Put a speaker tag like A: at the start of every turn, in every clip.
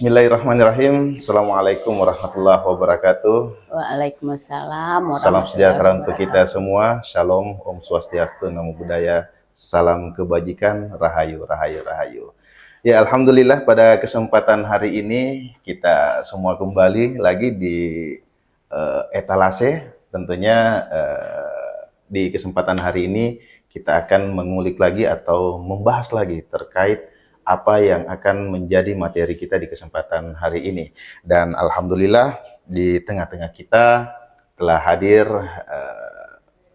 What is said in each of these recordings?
A: Bismillahirrahmanirrahim. Assalamualaikum warahmatullahi wabarakatuh.
B: Waalaikumsalam
A: Salam
B: warahmatullahi
A: sejahtera untuk kita
B: wabarakatuh.
A: semua. Shalom, Om Swastiastu, Namo Buddhaya. Salam kebajikan, rahayu, rahayu, rahayu. Ya, Alhamdulillah pada kesempatan hari ini kita semua kembali lagi di etalase. Tentunya di kesempatan hari ini kita akan mengulik lagi atau membahas lagi terkait apa yang akan menjadi materi kita di kesempatan hari ini. Dan Alhamdulillah di tengah-tengah kita telah hadir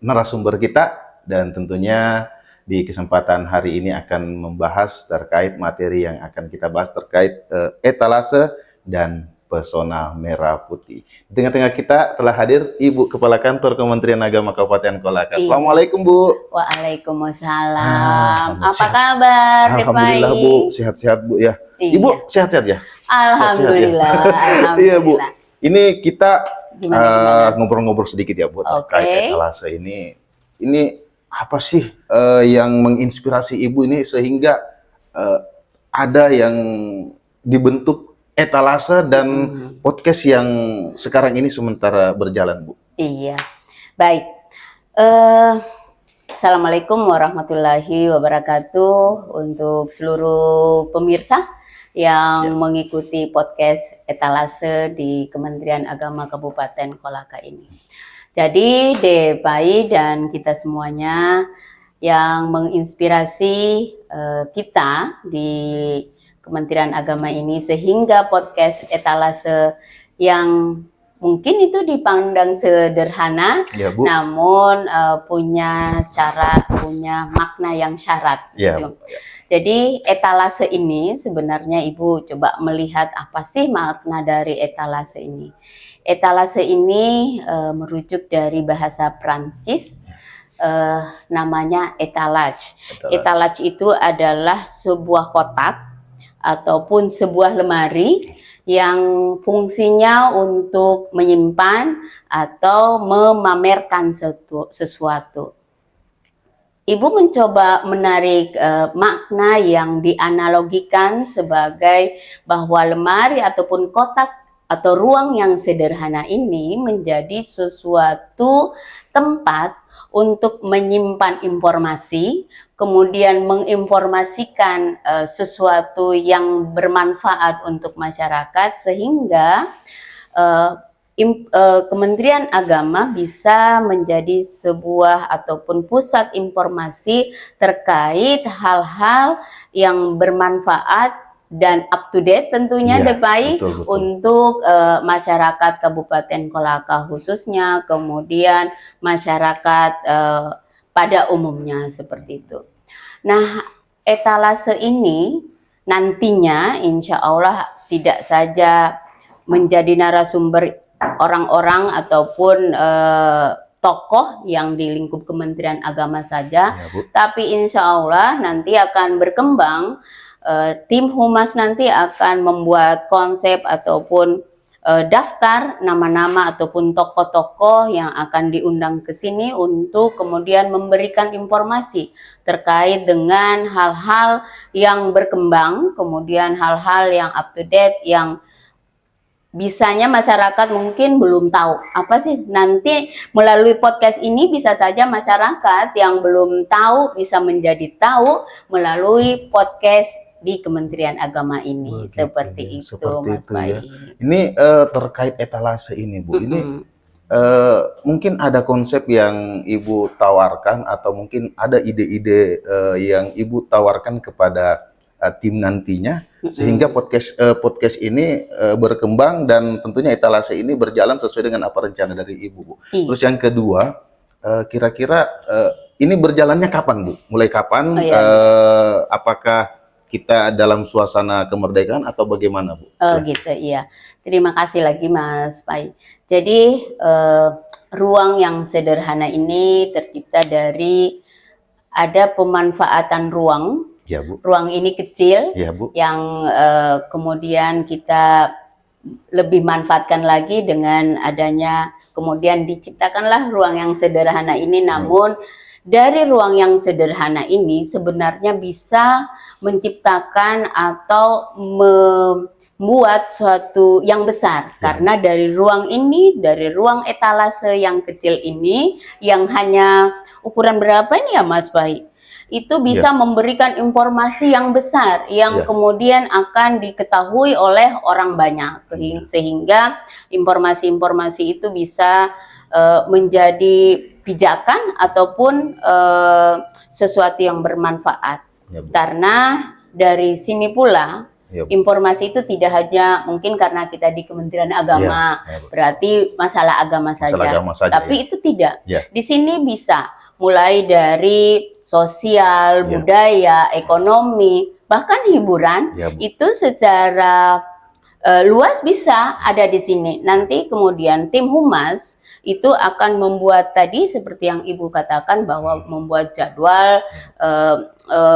A: narasumber kita, dan tentunya di kesempatan hari ini akan membahas terkait materi yang akan kita bahas terkait etalase dan pesona merah putih. Di tengah-tengah kita telah hadir Ibu Kepala Kantor Kementerian Agama Kabupaten Kolaka.
B: Iya.
A: Assalamualaikum, Bu.
B: Waalaikumsalam. Apa kabar,
A: Alhamdulillah,
B: Depai?
A: Bu. Sehat-sehat, Bu, ya.
B: Iya.
A: Ibu sehat-sehat ya?
B: Alhamdulillah.
A: Iya, Bu.
B: Alhamdulillah.
A: Ini kita
B: Gimana?
A: ngobrol-ngobrol sedikit ya, Bu, terkait
B: Oke.
A: etalase ini. Ini apa sih yang menginspirasi Ibu ini sehingga ada yang dibentuk etalase dan podcast yang sekarang ini sementara berjalan, Bu?
B: Iya. Baik. Assalamualaikum warahmatullahi wabarakatuh untuk seluruh pemirsa yang mengikuti podcast etalase di Kementerian Agama Kabupaten Kolaka ini. Jadi Depai dan kita semuanya yang menginspirasi kita di Kementerian Agama ini sehingga podcast etalase yang mungkin itu dipandang sederhana,
A: Ya, Bu.
B: namun punya syarat, punya makna yang syarat.
A: Ya,
B: gitu.
A: Bu. Ya.
B: Jadi etalase ini sebenarnya Ibu coba melihat apa sih makna dari etalase ini. Etalase ini merujuk dari bahasa Prancis, namanya etalage. Etalage itu adalah sebuah kotak ataupun sebuah lemari yang fungsinya untuk menyimpan atau memamerkan sesuatu. Ibu mencoba menarik makna yang dianalogikan sebagai bahwa lemari ataupun kotak atau ruang yang sederhana ini menjadi sesuatu tempat untuk menyimpan informasi, kemudian menginformasikan sesuatu yang bermanfaat untuk masyarakat, sehingga Kementerian Agama bisa menjadi sebuah ataupun pusat informasi terkait hal-hal yang bermanfaat dan up to date tentunya, Depai, untuk masyarakat Kabupaten Kolaka khususnya, kemudian masyarakat pada umumnya seperti itu. Nah, etalase ini nantinya insya Allah tidak saja menjadi narasumber orang-orang ataupun tokoh yang di lingkup Kementerian Agama saja,
A: Ya, Bu.
B: tapi insya Allah nanti akan berkembang. Tim Humas nanti akan membuat konsep ataupun daftar nama-nama ataupun tokoh-tokoh yang akan diundang ke sini untuk kemudian memberikan informasi terkait dengan hal-hal yang berkembang, kemudian hal-hal yang up to date yang bisanya masyarakat mungkin belum tahu. Apa sih nanti melalui podcast ini bisa saja masyarakat yang belum tahu bisa menjadi tahu melalui podcast di Kementerian Agama ini. Seperti itu, Mas Pai.
A: Ini terkait etalase ini, Bu. Ini mungkin ada konsep yang Ibu tawarkan atau mungkin ada ide-ide yang Ibu tawarkan kepada tim nantinya sehingga podcast ini berkembang dan tentunya etalase ini berjalan sesuai dengan apa rencana dari Ibu, Bu. Terus yang kedua, kira-kira ini berjalannya kapan, Bu? Mulai kapan? Apakah kita dalam suasana kemerdekaan atau bagaimana, Bu?
B: Gitu, iya. Terima kasih lagi, Mas Pai. Jadi ruang yang sederhana ini tercipta dari ada pemanfaatan ruang.
A: Ya, Bu.
B: Ruang ini kecil,
A: ya, Bu,
B: yang kemudian kita lebih manfaatkan lagi dengan adanya kemudian diciptakanlah ruang yang sederhana ini. Namun dari ruang yang sederhana ini sebenarnya bisa menciptakan atau buat suatu yang besar, karena dari ruang ini, dari ruang etalase yang kecil ini, yang hanya ukuran berapa ini ya Mas Bayi, itu bisa memberikan informasi yang besar, yang kemudian akan diketahui oleh orang banyak, sehingga informasi-informasi itu bisa menjadi pijakan ataupun sesuatu yang bermanfaat. Karena dari sini pula informasi itu tidak hanya mungkin karena kita di Kementerian Agama, berarti masalah agama saja, tapi itu tidak. Di sini bisa mulai dari sosial, budaya, ekonomi, bahkan hiburan, itu secara luas bisa ada di sini. Nanti kemudian tim humas itu akan membuat tadi seperti yang Ibu katakan bahwa membuat jadwal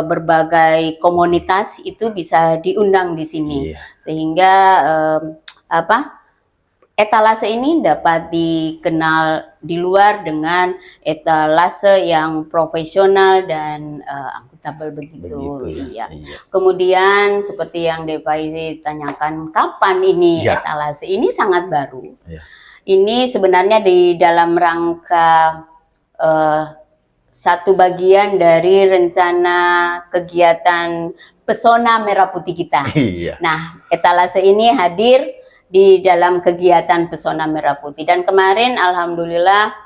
B: berbagai komunitas itu bisa diundang di sini, sehingga etalase ini dapat dikenal di luar dengan etalase yang profesional dan akuntabel begitu. Iya. Kemudian seperti yang Depai tanyakan, kapan ini etalase ini sangat baru. Ini sebenarnya di dalam rangka satu bagian dari rencana kegiatan Pesona Merah Putih kita. Nah, etalase ini hadir di dalam kegiatan Pesona Merah Putih. Dan kemarin alhamdulillah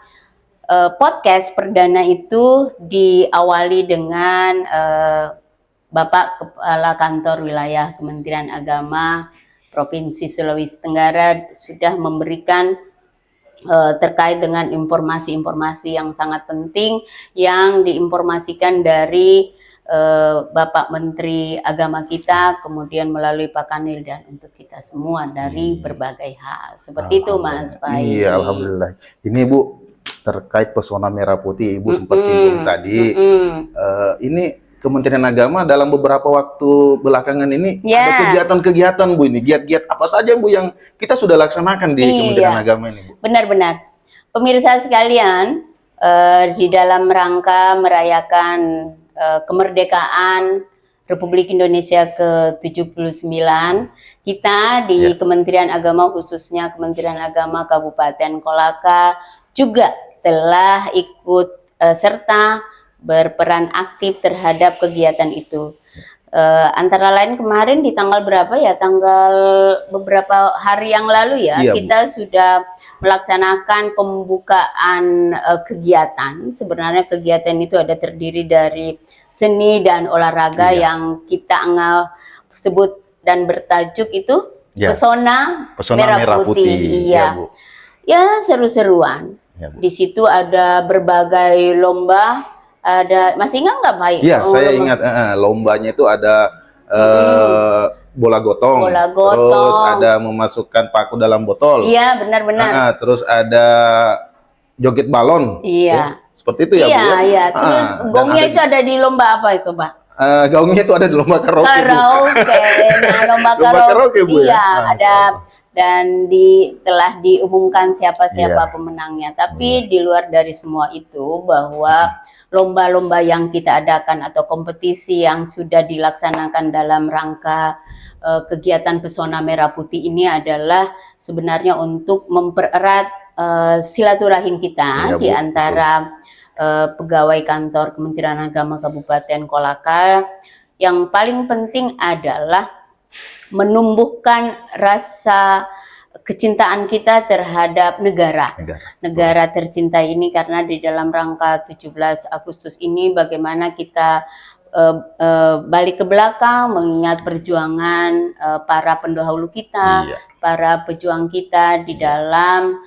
B: podcast perdana itu diawali dengan Bapak Kepala Kantor Wilayah Kementerian Agama Provinsi Sulawesi Tenggara sudah memberikan terkait dengan informasi-informasi yang sangat penting yang diinformasikan dari Bapak Menteri Agama kita, kemudian melalui Pak Kanil dan untuk kita semua dari berbagai hal. Seperti itu Mas Pai.
A: Iya, alhamdulillah. Ini Bu terkait Pesona Merah Putih, Ibu sempat singgung tadi. Ini Kementerian Agama dalam beberapa waktu belakangan ini ada kegiatan-kegiatan Bu, ini giat-giat apa saja Bu yang kita sudah laksanakan di Kementerian Agama ini Bu?
B: Benar-benar. Pemirsa sekalian, di dalam rangka merayakan kemerdekaan Republik Indonesia ke-79, kita di Kementerian Agama, khususnya Kementerian Agama Kabupaten Kolaka juga telah ikut serta berperan aktif terhadap kegiatan itu. Antara lain kemarin di tanggal berapa ya? Tanggal beberapa hari yang lalu ya, kita sudah melaksanakan pembukaan kegiatan. Sebenarnya kegiatan itu ada terdiri dari seni dan olahraga yang kita sebut dan bertajuk itu Pesona Merah Putih. Iya. Ya, seru-seruan. Di situ ada berbagai lomba. Masih ingat nggak Pak?
A: Iya, saya ingat. Lombanya itu ada bola gotong, terus ada memasukkan paku dalam botol.
B: Iya, benar-benar.
A: Terus ada joget balon.
B: Iya.
A: Seperti itu ya Bu?
B: Iya. Terus gongnya itu ada di lomba apa itu Pak?
A: Gaungnya itu ada di lomba karaoke.
B: Nah, lomba karaoke
A: Bu,
B: iya, ada. Dan telah diumumkan siapa-siapa pemenangnya. Tapi di luar dari semua itu, bahwa lomba-lomba yang kita adakan atau kompetisi yang sudah dilaksanakan dalam rangka kegiatan Pesona Merah Putih ini adalah sebenarnya untuk mempererat silaturahim kita di antara pegawai kantor Kementerian Agama Kabupaten Kolaka. Yang paling penting adalah menumbuhkan rasa kecintaan kita terhadap negara tercinta ini, karena di dalam rangka 17 Agustus ini bagaimana kita balik ke belakang mengingat perjuangan para pendahulu kita, para pejuang kita di dalam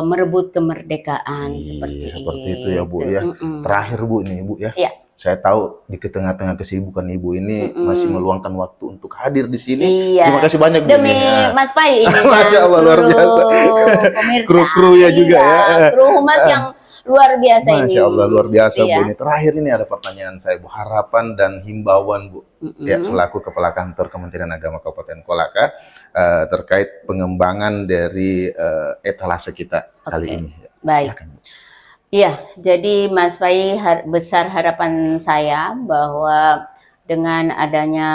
B: merebut kemerdekaan. Seperti
A: itu ya Bu ya. Terakhir Bu ini Bu ya. Saya tahu di tengah-tengah kesibukan Ibu ini masih meluangkan waktu untuk hadir di sini. Terima kasih banyak Bu.
B: Demi Mas Pai ini
A: Masya Allah, luar biasa.
B: Pemirsa.
A: Kru-kru ya juga ya.
B: Kru humas yang luar biasa ini.
A: Masya Allah, luar biasa Bu. Ini terakhir ini ada pertanyaan saya Bu, harapan dan himbauan Bu, ya selaku Kepala Kantor Kementerian Agama Kabupaten Kolaka terkait pengembangan dari etalase kita kali ini.
B: Baik. Silakan, Bu. Iya, jadi Mas Pai, besar harapan saya bahwa dengan adanya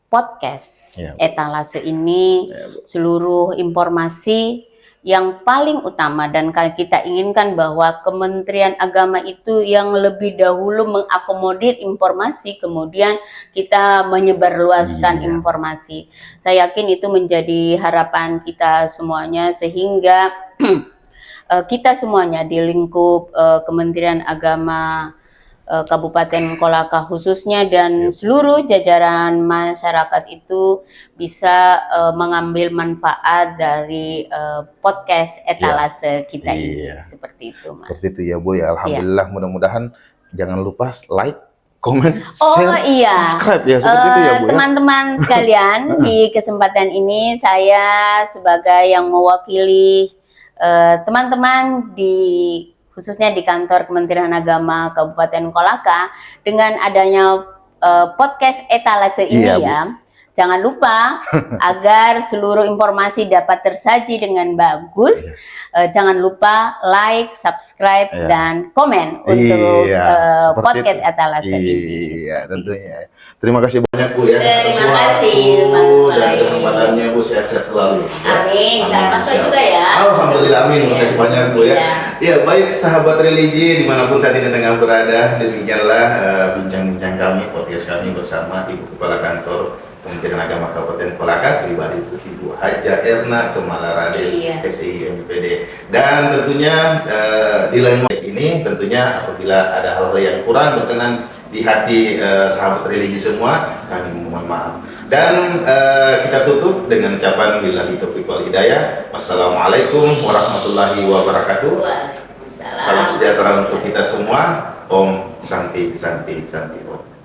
B: podcast
A: Ya, Bu.
B: etalase ini
A: Ya, Bu.
B: seluruh informasi yang paling utama, dan kita inginkan bahwa Kementerian Agama itu yang lebih dahulu mengakomodir informasi, kemudian kita menyebarluaskan
A: Iya.
B: informasi. Saya yakin itu menjadi harapan kita semuanya, sehingga kita semuanya di lingkup Kementerian Agama Kabupaten Kolaka khususnya dan seluruh jajaran masyarakat itu bisa mengambil manfaat dari podcast etalase kita ini.
A: Iya.
B: Seperti itu, Mas.
A: Seperti itu ya Bu ya. Alhamdulillah, mudah-mudahan jangan lupa like, komen,
B: Oh
A: share,
B: iya,
A: subscribe ya, seperti itu ya Bu ya.
B: teman-teman sekalian, di kesempatan ini saya sebagai yang mewakili teman-teman khususnya di kantor Kementerian Agama Kabupaten Kolaka, dengan adanya podcast etalase ini
A: Iya, Bu.
B: ya, jangan lupa agar seluruh informasi dapat tersaji dengan bagus. Jangan lupa like, subscribe,
A: Iya.
B: dan komen untuk
A: Iya, seperti
B: podcast
A: itu.
B: etalase ini.
A: Iya,
B: Seperti
A: tentunya. Terima kasih banyak Bu ya.
B: Terima
A: atas
B: kasih,
A: waktu
B: Mas
A: dan
B: Bayu.
A: kesempatannya Bu, sehat-sehat selalu.
B: Amin. Salam Mas Bayu juga ya.
A: Alhamdulillah, amin. Terima kasih banyak Bu ya.
B: Iya.
A: Ya, baik sahabat religi dimanapun saat ini tengah berada, demikianlah bincang-bincang kami, podcast kami bersama Ibu Kepala Kantor Kementerian Agama Kabupaten Kolaka, pribadi Ibu Haja Erna Kemalarade,
B: Iya.
A: SI MPD. Dan tentunya di lain podcast ini tentunya apabila ada hal-hal yang kurang berkenan di hati sahabat religi semua, kami mohon maaf. Dan kita tutup dengan ucapan billahi taufiq wal hidayah. Wassalamualaikum warahmatullahi wabarakatuh.
B: Waalaikumsalam.
A: Salam sejahtera untuk kita semua. Om Santi Santi Santi Om.